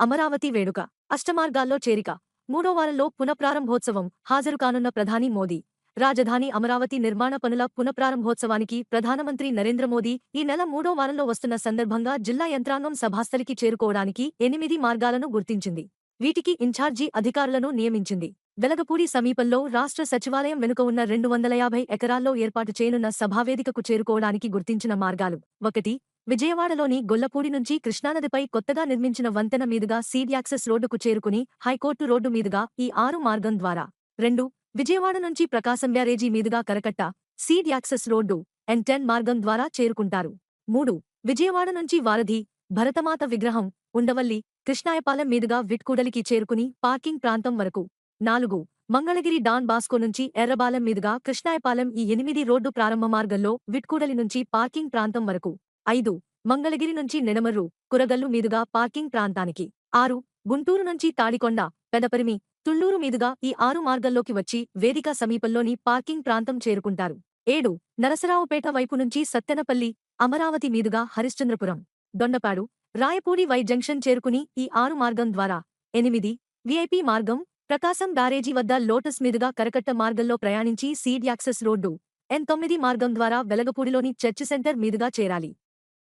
అమరావతి వేడుక అష్టమార్గాల్లో చేరిక మూడో వారంలో పునఃప్రారంభోత్సవం హాజరు కానున్న ప్రధాని మోదీ రాజధాని అమరావతి నిర్మాణ పనుల పునఃప్రారంభోత్సవానికి ప్రధానమంత్రి నరేంద్ర మోదీ ఈ నెల మూడో వారంలో వస్తున్న సందర్భంగా జిల్లా యంత్రాంగం సభాస్థలికి చేరుకోవడానికి 8 మార్గాలను గుర్తించింది. వీటికి ఇన్ఛార్జి అధికారులను నియమించింది. వెలగపూడి సమీపంలో రాష్ట్ర సచివాలయం వెనుక ఉన్న 250 ఎకరాల్లో ఏర్పాటు చేయనున్న సభావేదికకు చేరుకోవడానికి గుర్తించిన మార్గాలు 1. విజయవాడలోని గొల్లపూడి నుంచి కృష్ణానదిపై కొత్తగా నిర్మించిన వంతెన మీదుగా సీడ్ యాక్సెస్ రోడ్డుకు చేరుకుని హైకోర్టు రోడ్డు మీదుగా ఈ 6 మార్గం ద్వారా 2. విజయవాడ నుంచి ప్రకాశం బ్యారేజీ మీదుగా కరకట్ట సీడ్ యాక్సెస్ రోడ్డు N10 మార్గం ద్వారా చేరుకుంటారు. 3. విజయవాడ నుంచి వారధి భరతమాత విగ్రహం ఉండవల్లి కృష్ణాయపాలెం మీదుగా విట్కూడలికి చేరుకుని పార్కింగ్ ప్రాంతం వరకు 4. మంగళగిరి డాన్ బాస్కో నుంచి ఎర్రబాలెం మీదుగా కృష్ణాయపాలెం ఈ 8 రోడ్డు ప్రారంభ మార్గంలో విట్కూడలి నుంచి పార్కింగ్ ప్రాంతం వరకు 5. మంగళగిరి నుంచి నెడమర్రు కురగల్లు మీదుగా పార్కింగ్ ప్రాంతానికి 6. గుంటూరు నుంచి తాడికొండ పెదపరిమి తుళ్లూరు మీదుగా ఈ 6 మార్గంలోకి వచ్చి వేదిక సమీపంలోని పార్కింగ్ ప్రాంతం చేరుకుంటారు. 7. నరసరావుపేట వైపు నుంచి సత్తెనపల్లి అమరావతి మీదుగా హరిశ్చంద్రపురం దొండపాడు రాయపూడి వై జంక్షన్ చేరుకుని ఈ 6 మార్గం ద్వారా 8. విఐపి మార్గం ప్రకాశం బ్యారేజీ వద్ద లోటస్ మీదుగా కరకట్ట మార్గంలో ప్రయాణించి సీడ్ యాక్సెస్ రోడ్డు N9 మార్గం ద్వారా వెలగపూడిలోని చర్చి సెంటర్ మీదుగా చేరాలి.